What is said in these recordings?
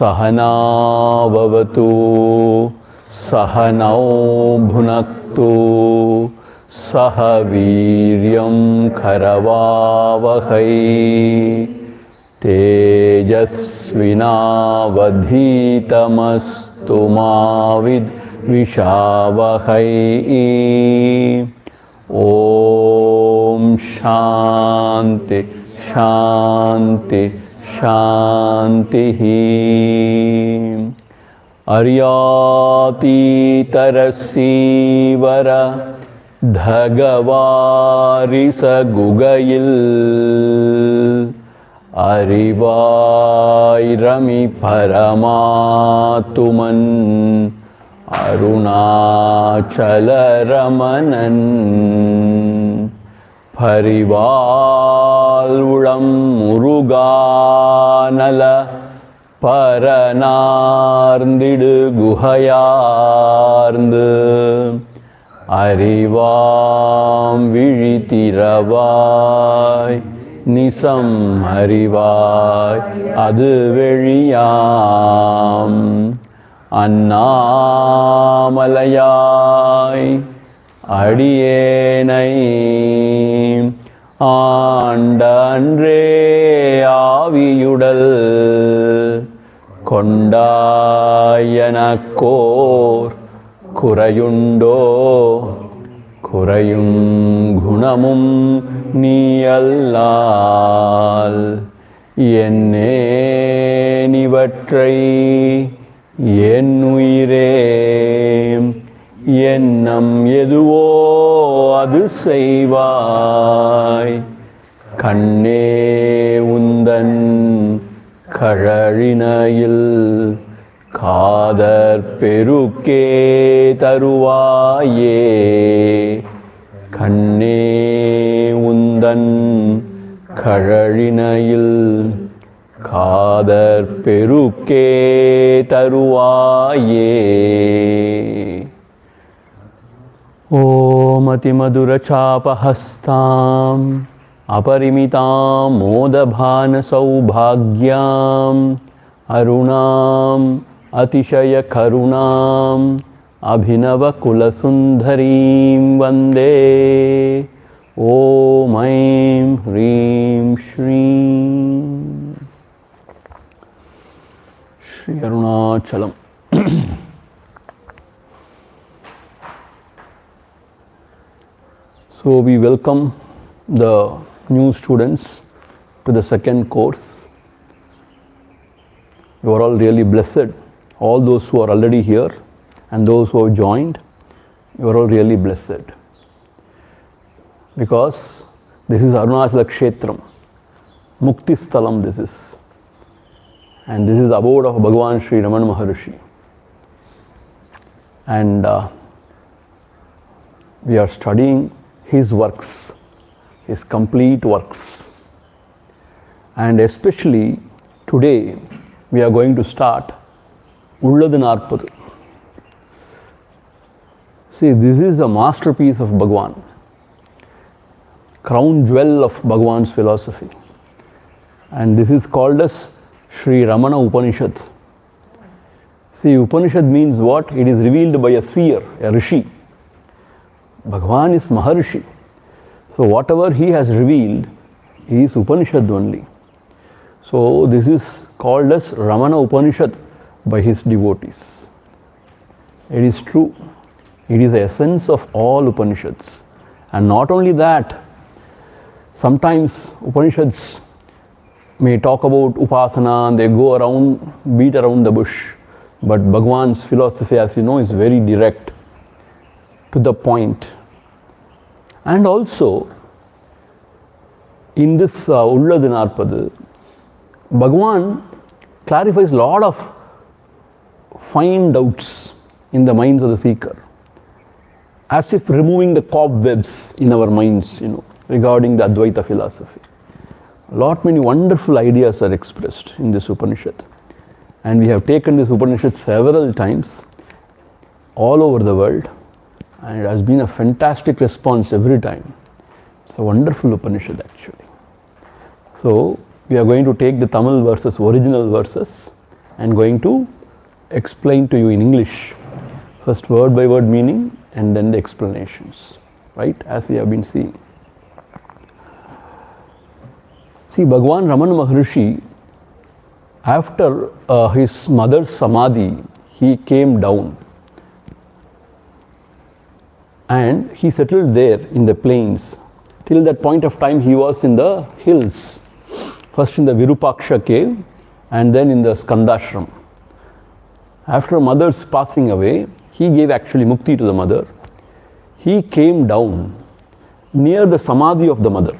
सहना भवतु सहनौ भुनक्तु सह वीर्यं करवावहै तेजस्विनावधीतमस्तु मा विद्विषावहै। ॐ शान्ति शान्ति शान्तिः। अर्यातीतरसीवर धगवारिसगुगयिल् அறிவாயிரமி பரமாத்துமன் அருணாச்சலரமணன் பரிவாழ்வுளம் முருகானல பரனார்ந்திடு குகையார்ந்து அறிவாம் விழித்திரவாய் நிசம் அறிவாய் அது வெளியாம் அண்ணாமலையாய் அடியேனை ஆண்ட அன்றே ஆவியுடல் கொண்டாயனக்கோர் குறையுண்டோ குறையும் குணமும் நீ அல்லால் என்னேனிவற்றை என் உயிரே எண்ணம் எதுவோ அது செய்வாய் கண்ணே உந்தன் கழறினையில் காதற் பெருக்கே தருவாயே கண்ணே உந்தன் கழறினையில் காதற் பெருக்கே தருவாயே. ஓம் அதிமதுரசாபஹஸ்தாம் அபரிமிதாம் மோதபான சௌபாக்யாம் அருணாம் அதிசய கருணாம் அபிநவ குலசுந்தரீம் வந்தே. ஓம் ஐம் ஹ்ரீம் ஸ்ரீம் Sri Arunachalam. So we welcome the new students to the second course. You are all really blessed. All those who are already here and those who have joined, you are all really blessed. Because this is Arunachala Kshetram, Mukti Sthalam this is. And this is the abode of Bhagavan Sri Ramana Maharishi. And we are studying his works, his complete works. And especially today we are going to start Ulladu Naarpadu. See, this is the masterpiece of Bhagavan, crown jewel of Bhagavan's philosophy. And this is called as Sri Ramana Upanishad. See, Upanishad means what? It is revealed by a seer, a rishi. Bhagavan is Maharishi. So whatever he has revealed is Upanishad only. So this is called as Ramana Upanishad by his devotees. It is true. It is the essence of all Upanishads. And not only that, sometimes Upanishads may talk about Upasana and they go around, beat around the bush. But Bhagavan's philosophy, as you know, is very direct, to the point. And also, in this Ulladu Naarpadu, Bhagavan clarifies a lot of fine doubts in the minds of the seeker, as if removing the cobwebs in our minds, regarding the Advaita philosophy. A lot many wonderful ideas are expressed in this Upanishad, and we have taken this Upanishad several times all over the world, and it has been a fantastic response every time. It's a wonderful Upanishad actually. So we are going to take the Tamil verses, original verses, and going to explain to you in English, first word by word meaning and then the explanations, right, as we have been seeing. See, Bhagavan Ramana Maharshi, after his mother's samadhi, he came down and he settled there in the plains. Till that point of time he was in the hills, first in the Virupaksha cave and then in the Skandashram. After mother's passing away, he gave actually mukti to the mother. He came down near the samadhi of the mother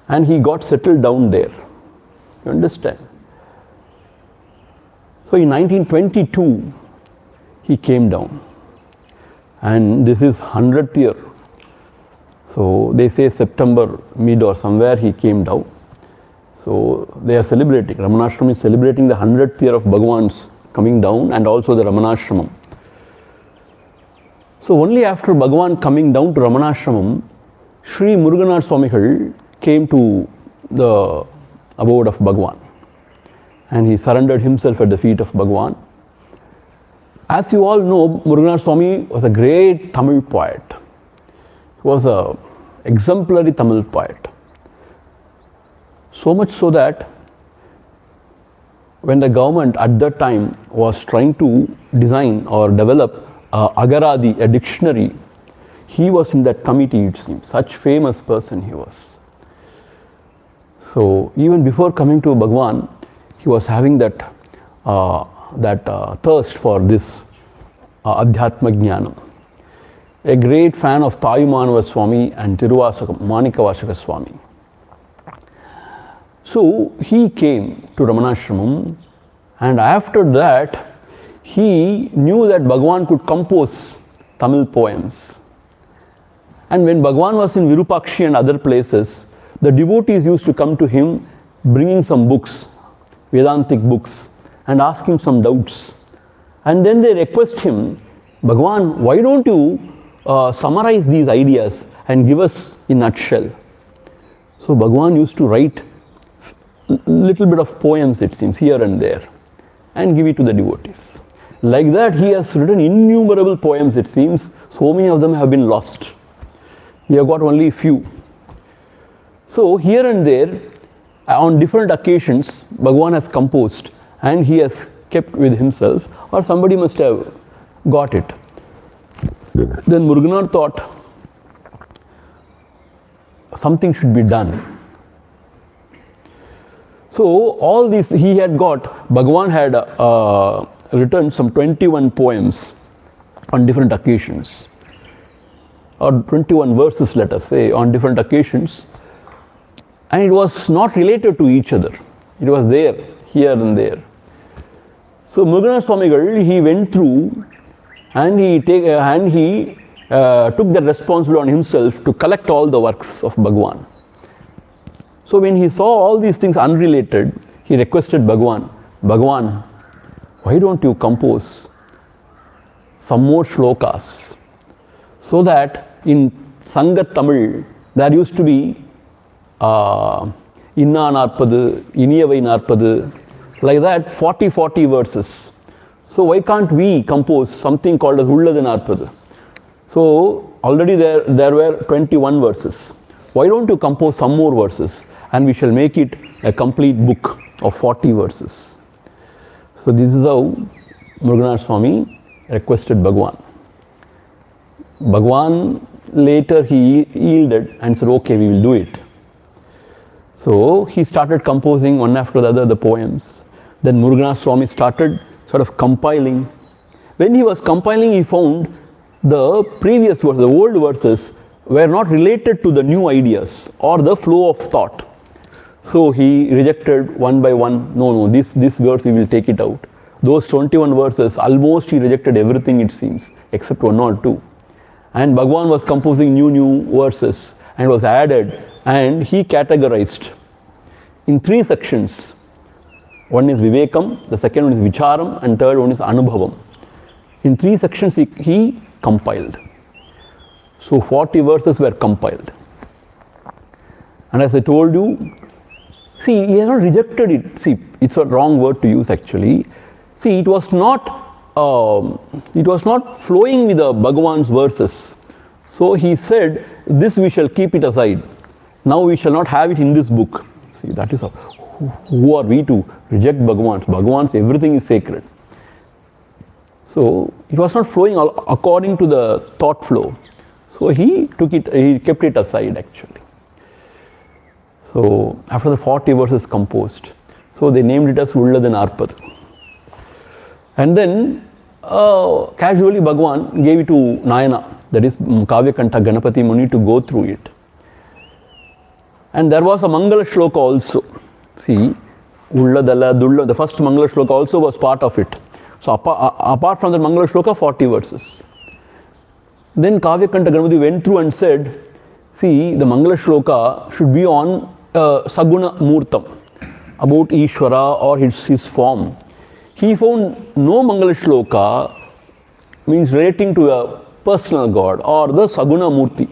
and he got settled down there. You understand? So in 1922 he came down, and this is 100th year. So they say September mid or somewhere he came down. So they are celebrating, Ramanashram is celebrating the 100th year of Bhagavan's coming down and also the Ramanashramam. So only after Bhagavan coming down to Ramanashramam, Sri Muruganath Swamigal came to the abode of Bhagavan and he surrendered himself at the feet of Bhagavan. As you all know, Muruganath Swami was a great Tamil poet. He was an exemplary Tamil poet. So much so that when the government at that time was trying to design or develop Agaradi, a dictionary, he was in that committee, it seems. Such famous person he was. So even before coming to Bhagavan, he was having that thirst for this Adhyatma Jnanam. A great fan of Thayumanava Swami and Tiruvasakam, Manikavasaka Swami. So he came to Ramanashramam, and after that he knew that Bhagavan could compose Tamil poems. And when Bhagavan was in Virupakshi and other places, the devotees used to come to him bringing some books, Vedantic books, and ask him some doubts. And then they request him, Bhagavan, why don't you summarize these ideas and give us in a nutshell? So Bhagavan used to write little bit of poems, it seems, here and there, and give it to the devotees. Like that he has written innumerable poems, it seems. So many of them have been lost. We have got only few. So here and there, on different occasions, Bhagavan has composed and he has kept with himself, or somebody must have got it. Then Muruganath thought something should be done. So all these he had got, Bhagavan had written some 21 poems on different occasions, or 21 verses, let us say, on different occasions, and it was not related to each other. It was there, here and there. So Muruganath Swamigal, he went through and he took the responsibility on himself to collect all the works of Bhagavan. So when he saw all these things unrelated, he requested Bhagavan, Bhagavan, why don't you compose some more shlokas, so that in Sangat Tamil there used to be Inna Narpadu, Iniyavai Narpadu, like that 40 verses. So why can't we compose something called as Ulladhu Narpadu? So already there were 21 verses. Why don't you compose some more verses, and we shall make it a complete book of 40 verses. So this is how Muruganath Swami requested Bhagavan. Bhagavan later he yielded and said, okay, we will do it. So he started composing one after the other the poems. Then Muruganath Swami started sort of compiling. When he was compiling, he found the previous verses, the old verses, were not related to the new ideas or the flow of thought. So he rejected one by one. No, this verse we will take it out. Those 21 verses, almost he rejected everything it seems, except one or two. And Bhagavan was composing new verses and was added, and he categorized in 3 sections. One is Vivekam, the second one is Vicharam, and third one is Anubhavam. In 3 sections he compiled. So 40 verses were compiled. And as I told you, see, he has not rejected it. See, it's a wrong word to use actually. See, it was not flowing with the Bhagavan's verses. So he said, this we shall keep it aside. Now we shall not have it in this book. See, that is how. Who are we to reject Bhagavan's? Bhagavan's everything is sacred. So it was not flowing according to the thought flow. So he kept it aside actually. So after the 40 verses composed, so they named it as Ulladhu Narpadu. And then casually Bhagavan gave it to Nayana, that is Kavyakanta Ganapati Muni, to go through it. And there was a Mangala Shloka also. See, Ulladala, Dulla, the first Mangala Shloka also was part of it. So apart from the Mangala Shloka, 40 verses. Then Kavyakanta Ganapati went through and said, see, the Mangala Shloka should be on Saguna Murtam, about Ishvara or his form. He found no Mangala Shloka means relating to a personal God or the Saguna Murti.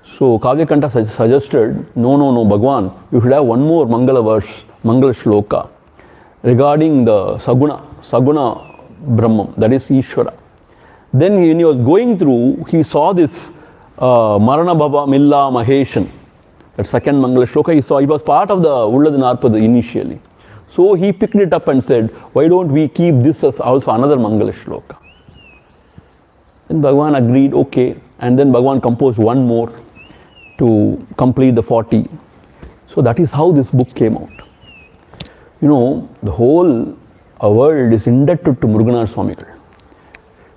So Kavyakanta suggested, no, Bhagavan, you should have one more Mangala verse, Mangala Shloka, regarding the Saguna Brahman, that is Ishvara. Then when he was going through, he saw this Marana Bhava Milla Maheshan, that second Mangala Shloka. He was part of the Ulladhu Narpadu initially. So he picked it up and said, why don't we keep this as also another Mangala Shloka? Then Bhagavan agreed, okay. And then Bhagavan composed one more to complete the 40. So that is how this book came out. You know, the whole world is indebted to Muruganar Swamigal.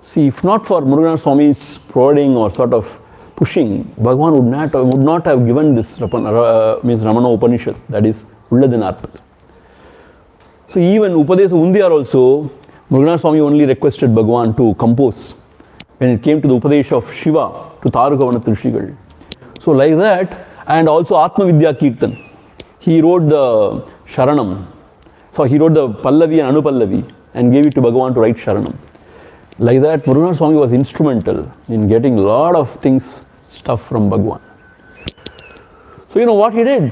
See, if not for Muruganar Swami's prodding or sort of pushing, Bhagavan would not have given this Ramana Upanishad, that is Ulladhu Narpadu. So even Upadesa Undiyar also, Muruganar Swami only requested Bhagavan to compose when it came to the Upadesha of Shiva to Tarukavana Trishigal. So like that, and also Atma Vidya Kirtan. He wrote the Sharanam. So he wrote the Pallavi and Anupallavi and gave it to Bhagavan to write Sharanam. Like that, Muruganar Swami was instrumental in getting a lot of stuff from Bhagavan. So you know what he did?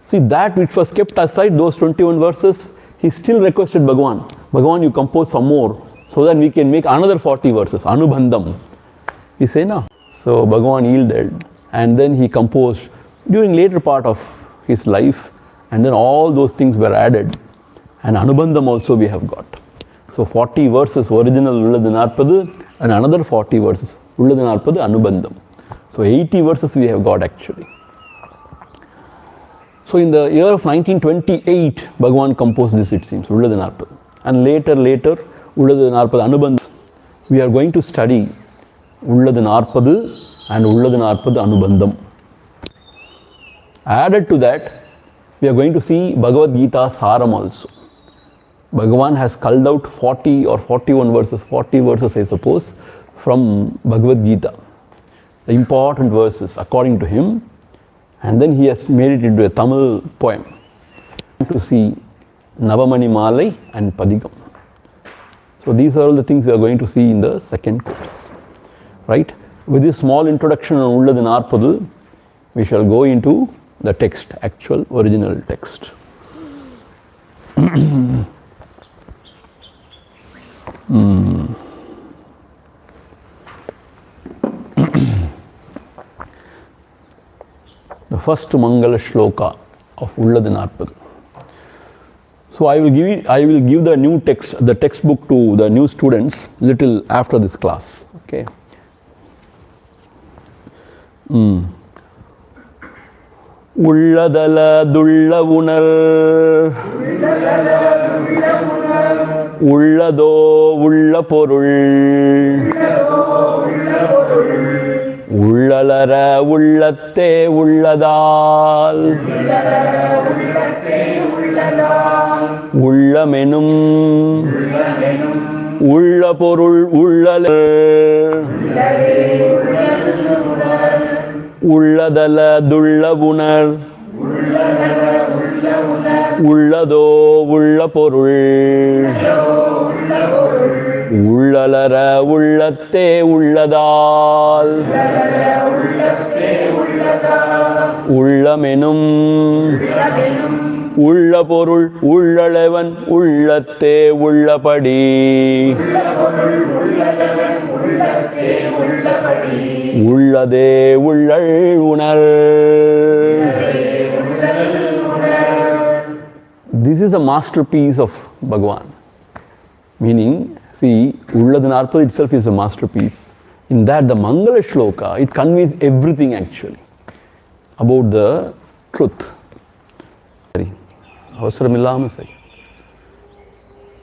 See, that which was kept aside, those 21 verses, he still requested Bhagavan, you compose some more so that we can make another 40 verses, Anubandham. We say, no. So Bhagavan yielded, and then he composed during later part of his life, and then all those things were added, and Anubandham also we have got. So 40 verses original Ulladhu Narpadu and another 40 verses Ulladhu Narpadu Anubandham. So 80 verses we have got actually. So in the year of 1928, Bhagavan composed this, it seems, Ulladhu Narpadu. And later, Ulladhu Narpadu Anubandham. We are going to study Ulladhu Narpadu and Ulladhu Narpadu Anubandham. Added to that, we are going to see Bhagavad Gita Saram also. Bhagavan has culled out 40 or 41 verses, 40 verses I suppose, from Bhagavad Gita. The important verses according to him. And then he has made it into a Tamil poem to see Navamani Malai and Padigam. So these are all the things we are going to see in the second course. Right? With this small introduction on Ulladhu Narpadu, we shall go into the text, actual original text. The first Mangala Shloka of Ulladhu Narpadu. So I will give the new text, the textbook to the new students little after this class. Okay. Ulladala dulla unar Ullado ulla porul உள்ளலர உள்ளத்தே உள்ளதால் உள்ளமெனும் உள்ள பொருள் உள்ளல உள்ளதல துள்ள உணர் உள்ளதோ உள்ள பொருள் உள்ளலர உள்ளத்தே உள்ளதால் உள்ளமெனும் உள்ள பொருள் உள்ளளவன் உள்ளத்தே உள்ளபடி உள்ளதே உள்ளள் உணர். This is a masterpiece of Bhagavan. Meaning, see, Ulladhu Narpadu itself is a masterpiece. In that, the Mangala Shloka, it conveys everything actually about the truth. அவசரம் இல்லாமல் செய்.